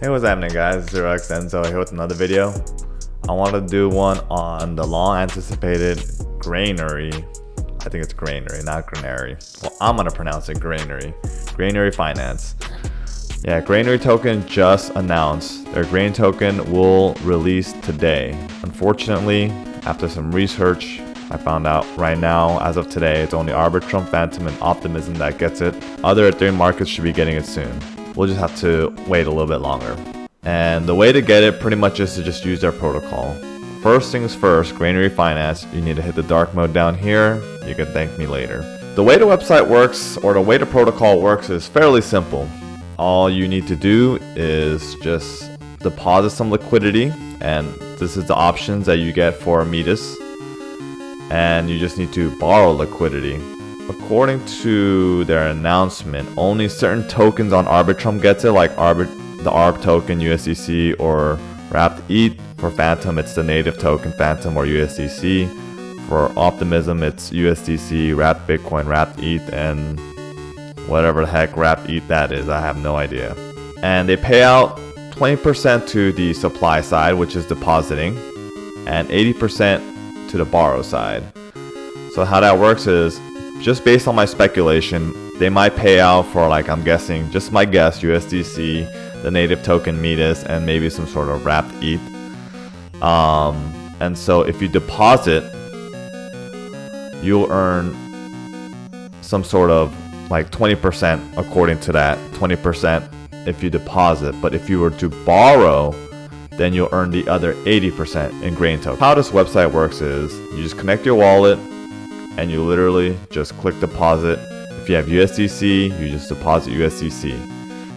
Hey, what's happening guys? 0xenzo here with another video. I want to do one on the long anticipated Granary. I think it's Granary, not Granary. Well, I'm going to pronounce it Granary. Granary Finance. Yeah, Granary token just announced. Their Grain token will release today. Unfortunately, after some research, I found out right now, as of today, it's only Arbitrum, Phantom, and Optimism that gets it. Other Ethereum markets should be getting it soon. We'll just have to wait a little bit longer. And the way to get it pretty much is to just use their protocol. First things first, Granary Finance, you need to hit the dark mode down here. You can thank me later. The way the website works, or the way the protocol works, is fairly simple. All you need to do is just deposit some liquidity, and this is the options that you get for Metis. And you just need to borrow liquidity. According to their announcement, only certain tokens on Arbitrum gets it, like the ARB token, USDC, or Wrapped ETH. For Phantom, it's the native token Phantom or USDC. For Optimism, it's USDC, Wrapped Bitcoin, Wrapped ETH, and whatever the heck Wrapped ETH that is. I have no idea. And they pay out 20% to the supply side, which is depositing, and 80% to the borrow side. So how that works is, just based on my speculation, they might pay out for, like, I'm guessing, just my guess, USDC, the native token Metis, and maybe some sort of Wrapped ETH. And so if you deposit, you'll earn some sort of like 20% according to that, 20% if you deposit. But if you were to borrow, then you'll earn the other 80% in Grain token. How this website works is, you just connect your wallet, and you literally just click deposit. If you have USDC, you just deposit USDC.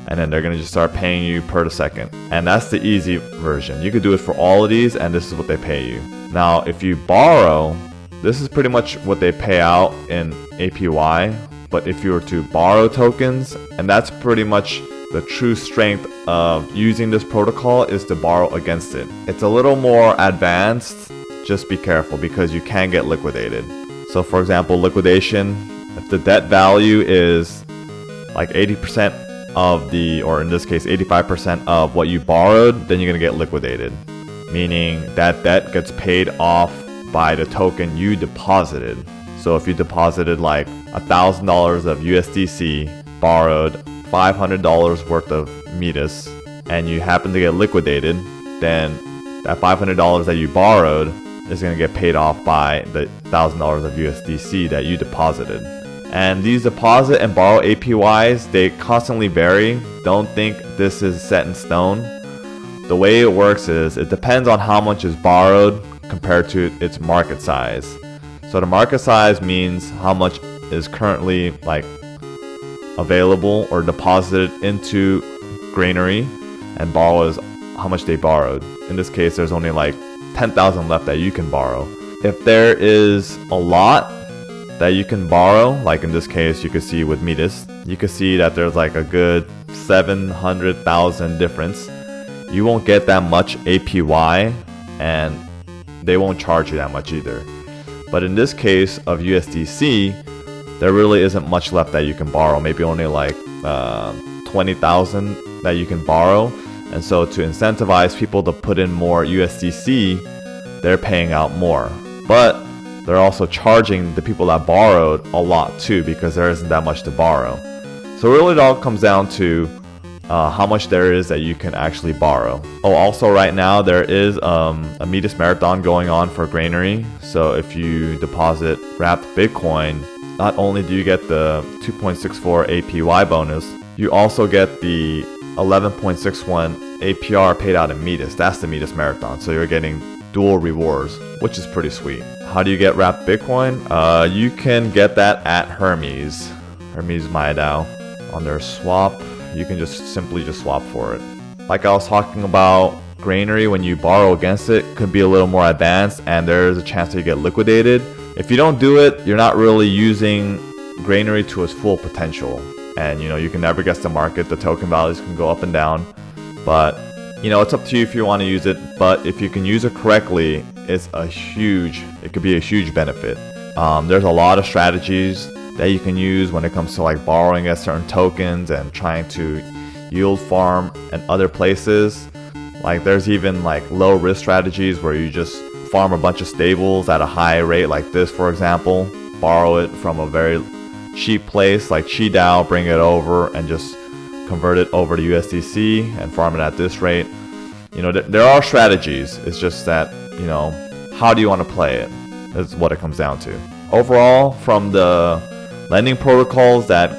And then they're going to just start paying you per the second. And that's the easy version. You could do it for all of these, and this is what they pay you. Now, if you borrow, this is pretty much what they pay out in APY. But if you were to borrow tokens, and that's pretty much the true strength of using this protocol, is to borrow against it. It's a little more advanced. Just be careful because you can get liquidated. So for example, liquidation, if the debt value is like 80% of the, or in this case 85% of what you borrowed, then you're going to get liquidated. Meaning that debt gets paid off by the token you deposited. So if you deposited like $1,000 of USDC, borrowed $500 worth of Metis, and you happen to get liquidated, then that $500 that you borrowed is going to get paid off by the $1,000 of USDC that you deposited. And these deposit and borrow APYs, they constantly vary. Don't think this is set in stone. The way it works is, it depends on how much is borrowed compared to its market size. So the market size means how much is currently like available or deposited into Granary, and borrow is how much they borrowed. In this case, there's only like 10,000 left that you can borrow. If there is a lot that you can borrow, like in this case you could see with Metis, you could see that there's like a good 700,000 difference. You won't get that much APY, and they won't charge you that much either. But in this case of USDC, there really isn't much left that you can borrow, maybe only like 20,000 that you can borrow. And so to incentivize people to put in more USDC, they're paying out more. But they're also charging the people that borrowed a lot too, because there isn't that much to borrow. So really it all comes down to how much there is that you can actually borrow. Oh, also right now there is a Metis marathon going on for Granary. So if you deposit Wrapped Bitcoin, not only do you get the 2.64 APY bonus, you also get the 11.61 APR paid out in Metis. That's the Metis marathon. So you're getting dual rewards, which is pretty sweet. How do you get Wrapped Bitcoin? You can get that at Hermes MyDAO. On their swap, you can just simply swap for it. Like I was talking about, Granary, when you borrow against it, could be a little more advanced, and there is a chance that you get liquidated. If you don't do it, you're not really using Granary to its full potential. And you can never guess the market. The token values can go up and down, but it's up to you if you want to use it. But if you can use it correctly, it could be a huge benefit. There's a lot of strategies that you can use when it comes to like borrowing at certain tokens and trying to yield farm and other places. Like there's even like low risk strategies where you just farm a bunch of stables at a high rate, like this for example, borrow it from a very cheap place like Qidao, bring it over and just convert it over to USDC and farm it at this rate. You know, there are strategies. It's just that, you know, how do you want to play it is what it comes down to. Overall, from the lending protocols that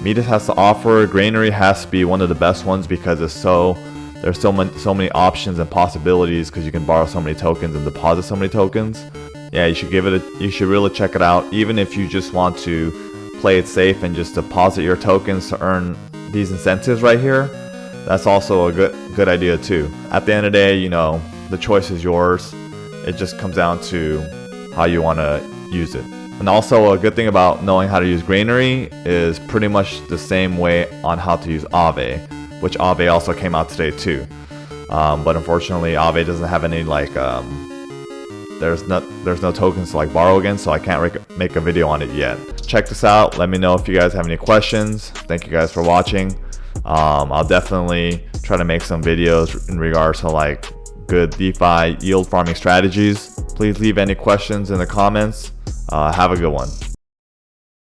Metis has to offer, Granary has to be one of the best ones because there's so many options and possibilities, because you can borrow so many tokens and deposit so many tokens. Yeah, you should really check it out. Even if you just want to play it safe and just deposit your tokens to earn these incentives right here, that's also a good idea too. At the end of the day, you know, the choice is yours. It just comes down to how you want to use it. And also a good thing about knowing how to use Granary is pretty much the same way on how to use Aave, which Aave also came out today too. But unfortunately Aave doesn't have any like there's no tokens to like borrow against, so I can't make a video on it yet. Check this out. Let me know if you guys have any questions. Thank you guys for watching. I'll definitely try to make some videos in regards to like good DeFi yield farming strategies. Please leave any questions in the comments. Have a good one.